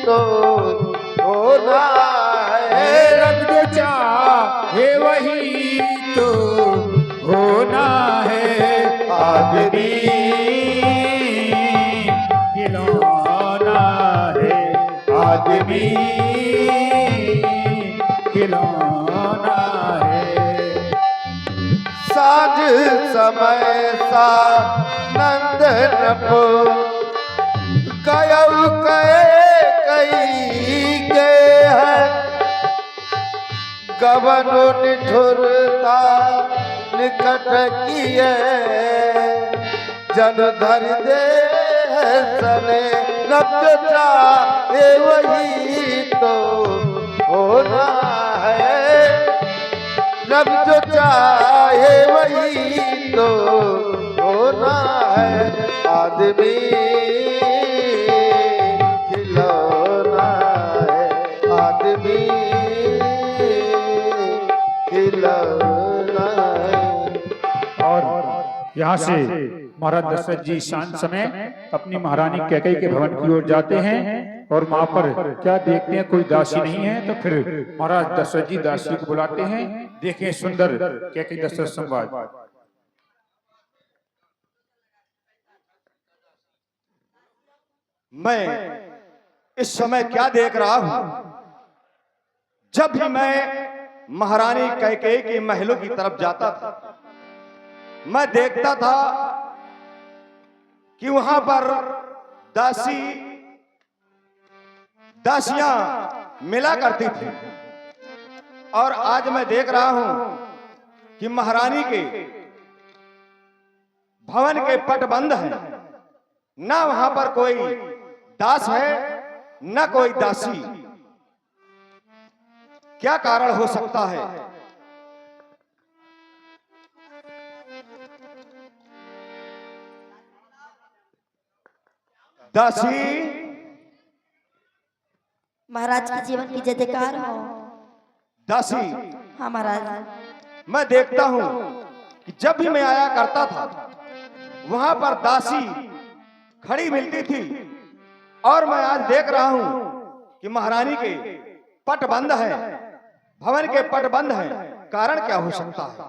तो होना है। रब जो चाहे वही तो होना है। आदमी खिलौना है, आदमी खिलौना है। साझ समय सा नंदन पो कयऊ कई के है। गबनो निठुरता निकट किए जन धर दे सने। रब जो चाहे वही तो होना है। रब जो चाहे वही तो होना है। आदमी खिलौना है, आदमी खिलौना है। और यहाँ से महाराज दशरथ जी शांत समय अपनी महारानी कैकेयी के भवन की ओर जाते हैं और वहां पर क्या देखते हैं, कोई दासी नहीं है। तो फिर महाराज दशरथ जी दासी को बुलाते हैं। देखें सुंदर कैकेयी दशरथ संवाद। मैं इस समय क्या देख रहा हूं? जब भी मैं महारानी कैकेयी के महलों की तरफ जाता था, मैं देखता था कि वहां पर दासियां मिला करती थी। और आज मैं देख रहा हूं कि महारानी के भवन के पट बंद हैं। ना वहां पर कोई दास है, न कोई दासी। क्या कारण हो सकता है? दासी, महाराज के जीवन की जय जयकार हो। दासी, हाँ महाराज। मैं देखता हूं कि जब भी मैं आया करता था वहां पर दासी खड़ी मिलती थी। और मैं आज देख रहा हूं कि महारानी के पट बंद है, भवन के पट बंद है। कारण क्या हो सकता है?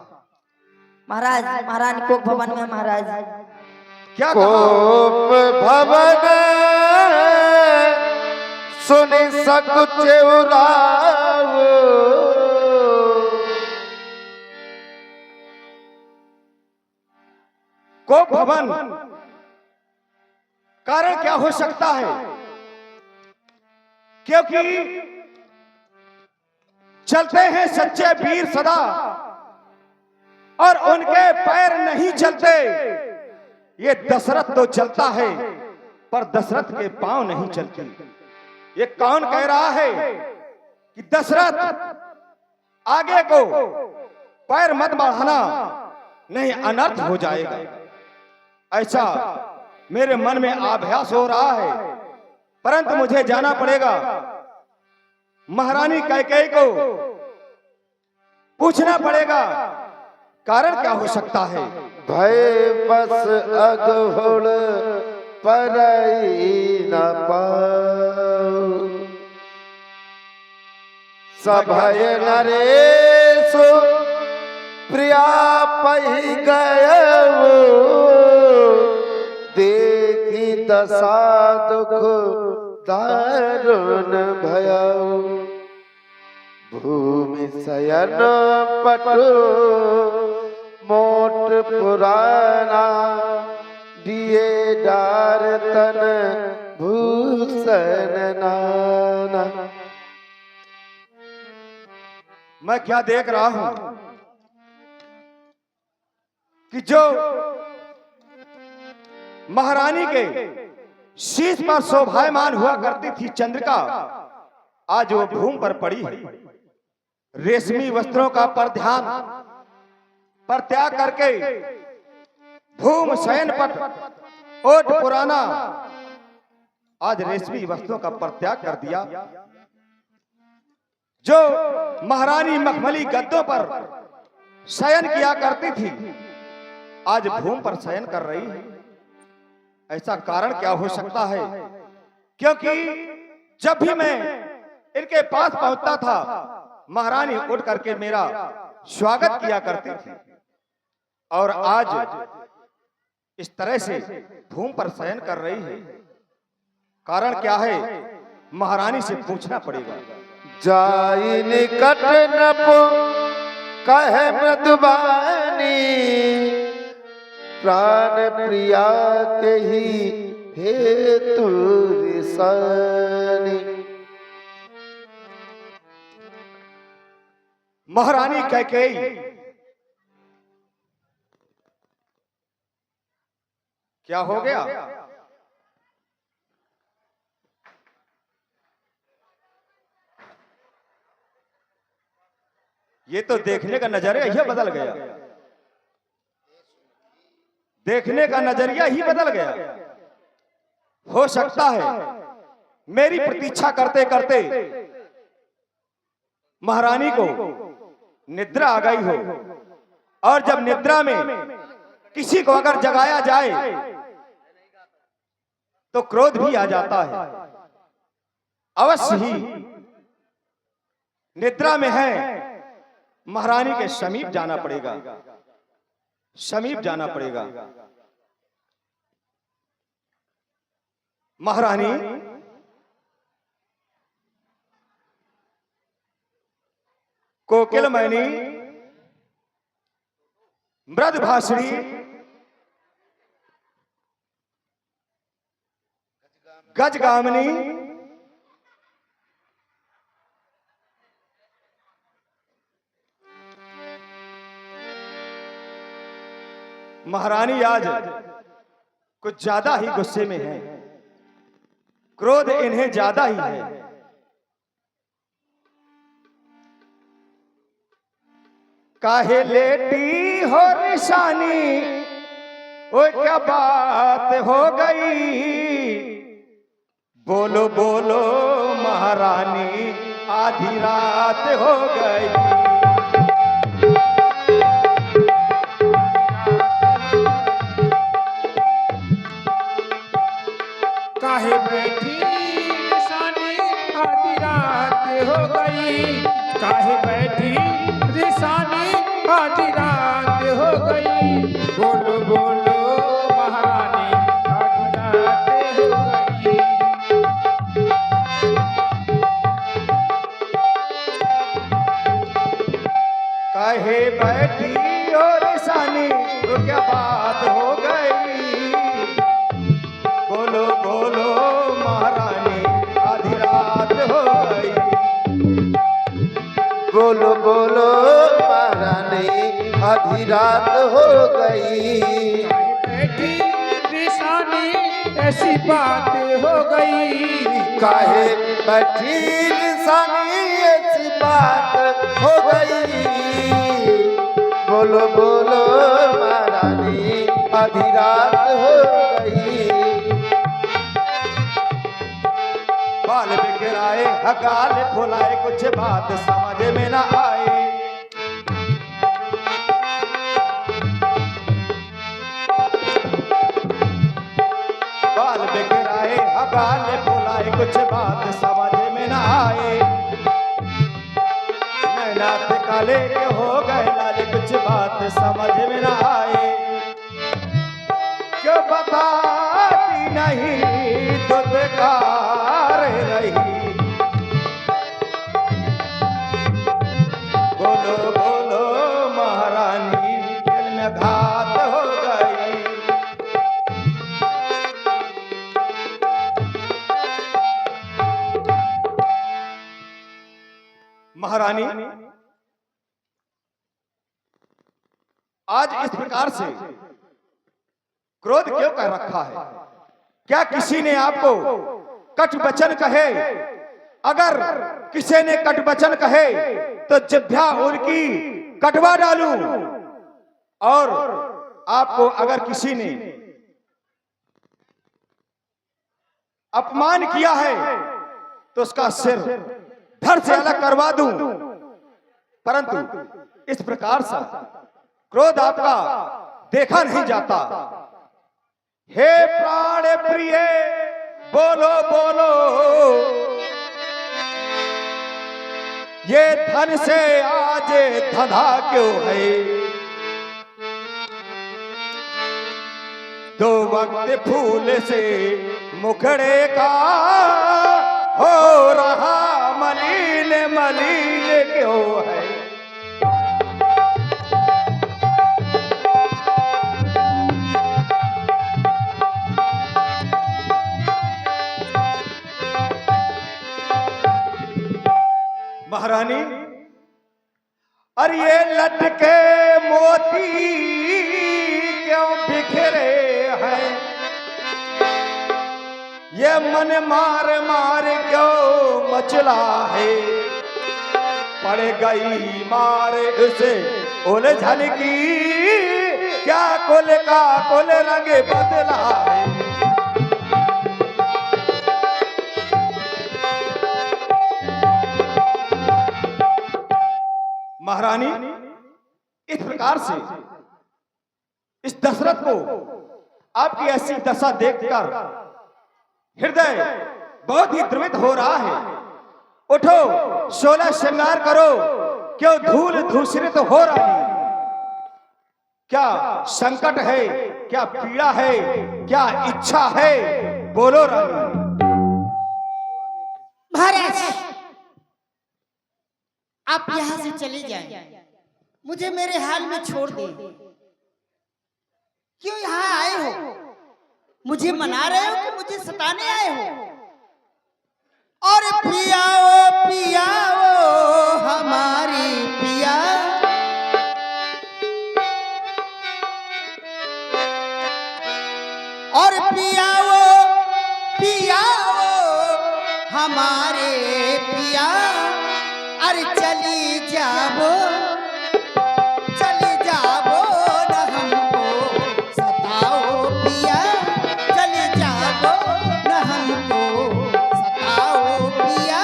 महाराज महारानी कोक भवन में महाराज क्या कोप भवन सुनि सकुचे उराव। कोप भवन, कारण क्या हो सकता है? क्योंकि चलते हैं सच्चे वीर सदा और उनके पैर नहीं चलते। ये दशरथ तो चलता है पर दशरथ के पांव नहीं चलते। ये कौन कह रहा है कि दशरथ आगे को पैर मत बढ़ाना, नहीं अनर्थ हो जाएगा। ऐसा मेरे मन में आभास हो रहा है। परंतु मुझे जाना पड़ेगा, महारानी कैकेयी को पूछना पड़ेगा कारण क्या हो सकता है। भय बस अघोड़ परई न पाऊ। सभय नरेशु प्रिया पही गयऊ। देखी दशा दुख दारुण भयऊ। भूमि शयन पटु मोट पुराना। दिए डार तन भूषण नाना। मैं क्या देख रहा हूं कि जो महारानी के शीश पर शोभायमान हुआ करती थी चंद्रिका, आज वो भूमि पर पड़ी है। रेशमी वस्त्रों का परित्याग करके भूमि शयन पट ओट पुराना आज रेशमी वस्त्रों का परित्याग कर दिया। जो महारानी मखमली गद्दों पर शयन किया करती थी, आज भूमि पर शयन कर रही है। ऐसा कारण क्या हो सकता है? क्योंकि जब भी मैं इनके पास पहुंचता था, महारानी उठ करके मेरा स्वागत किया करती थी। और आज इस तरह से भूमि पर शयन कर रही है, कारण क्या है? महारानी से पूछना पड़ेगा। जाई निकट नपो कहे मृदुबानी, प्राण प्रिया के ही हेतु रिसानी। महारानी कैकेयी क्या हो गया? ये तो देखने का नजरिया ही बदल गया, देखने का नजरिया ही बदल गया। हो सकता है मेरी प्रतीक्षा करते करते महारानी को निद्रा आ गई हो, और जब निद्रा में किसी को अगर जगाया जाए तो क्रोध भी आ जाता है। अवश्य ही निद्रा में है, महारानी के समीप जाना पड़ेगा, समीप जाना पड़ेगा। महारानी कोकिलमणि, मृदभाषिणी, गजगामिनी, महारानी आज कुछ ज्यादा ही गुस्से में है, क्रोध इन्हें ज्यादा ही है। काहे लेटी हो निशानी, ओ क्या बात हो गई? बोलो बोलो महारानी, आधी रात हो गई। काहे बैठी निशानी, आधी रात हो गई। काहे बैठी निशानी, आधी रात हो गई। बोलो बोलो महारानी, आधी रात हो गई। काहे बैठी और निशानी, तो क्या बात हो गई? बोलो बोलो महारानी, आधी रात हो गई। बोलो बोलो महारानी, आधी रात हो गई। बैठी निशानी, ऐसी बात हो गई। काहे बैठी निशानी, ऐसी बात हो गई। बोलो बोलो महारानी, आधी रात हो गई। बाल बिखराए, हकाल फुलाए, कुछ बात समझ में ना आए। बाल बिखराए, हकाल फुलाए, कुछ बात समझ में ना आए। नैनाथ काले के हो गए लाल, कुछ बात समझ में ना आए। क्यों बताती नहीं दुदकार रही? बोलो बोलो महारानी, दिल में घात हो गई। महारानी आज इस प्रकार से क्रोध क्यों कर रखा है? क्या किसी ने आपको कट वचन कहे? अगर किसी ने कट वचन कहे तो जिभ्या उनकी कटवा डालूं, और आपको अगर किसी ने अपमान किया है तो उसका सिर धड़ से अलग करवा दूं। परंतु इस प्रकार से क्रोध आपका देखा नहीं जाता। हे प्राण प्रिय, बोलो बोलो ये धन से आज धधा क्यों है। दो वक्त फूल से मुखड़े का हो रहा मलिन मलिन क्यों है। महारानी, अरे ये लटके मोती क्यों बिखरे हैं। ये मन मार मार क्यों मचला है। पड़ गई मार उसे उलझन की, क्या कुल का कुल रंग बदला है। महारानी, इस प्रकार से इस दशरथ को आपकी ऐसी दशा देखकर हृदय बहुत ही द्रवित हो रहा है। उठो, 16 श्रृंगार करो, क्यों धूल धूसरित हो रही। क्या संकट है, क्या पीड़ा है, क्या इच्छा है, बोलो रानी। महाराज, आप यहाँ से चले जाएं, मुझे मेरे हाल में छोड़ दें। क्यों यहाँ आए हो? मुझे मना रहे हो कि मुझे सताने आए हो? और पियाओ पियाओ हमारी पिया, और पियाओ पियाओ हमारे पिया। अरे चली जाबो न हमको सताओ पिया, चली जाबो न हमको सताओ पिया।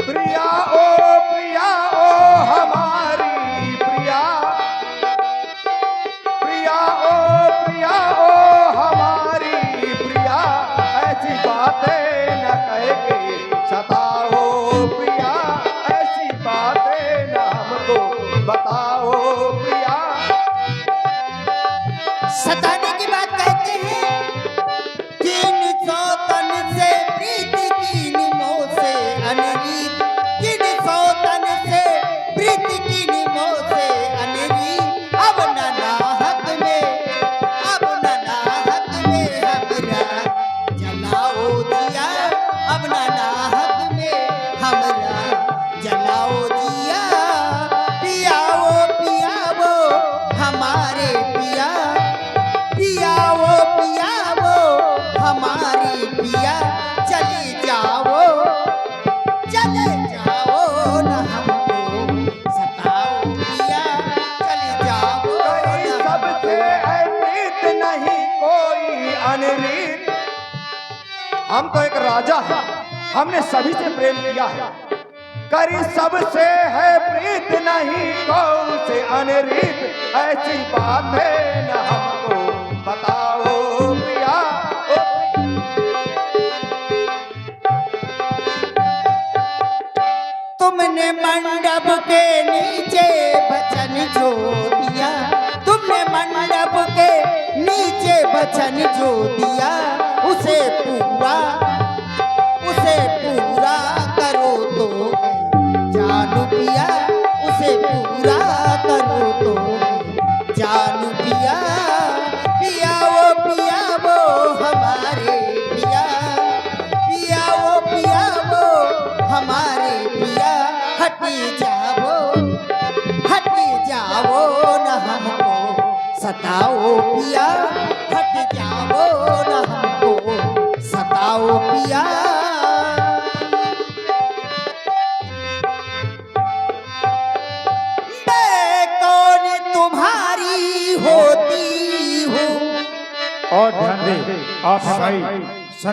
प्रिया ओ हमारी प्रिया, प्रिया ओ हमारी प्रिया। ऐसी बातें न कह के सताओ प्रिया, ऐसी बातें न हमको बताओ प्रिया। सताने की बात कहते हैं, किन सौतन से प्रीति कीन मोह से अनरीत, किन सौतन से प्रीति कीन मोह से अनरीत। अब न नाहक में, अब न नाहक में हमरा जलाओ दिया, अब न नाहक में हमरा जलाओ दिया। पियाओ पियाओ हमारे पिया, पियाओ पियाओ हमारी पिया। चले जाओ न हमको सताओ पिया, चले जाओ कोई न सबसे है प्रीत नहीं कोई अनरीत। हम तो एक राजा हैं, हमने सभी से प्रेम किया है। करी सबसे है प्रीत नहीं कौन से अनरीत। ऐसी बात है न हमको बताओ प्रिया। तुमने मंडप के नीचे बचन जो दिया, तुमने मंडप के नीचे बचन जो दिया, उसे पूरा करो तो जानू पिया, उसे पूरा करो तो जानू पिया। पियाओ पियाओ हमारे पिया, पियाओ पियाओ हमारे पिया। हटी जाओ न हमको सताओ पिया, हट जाओ न हमको सताओ पिया। मैं कौन तुम्हारी होती हूँ। और ध्यान दे आप भाई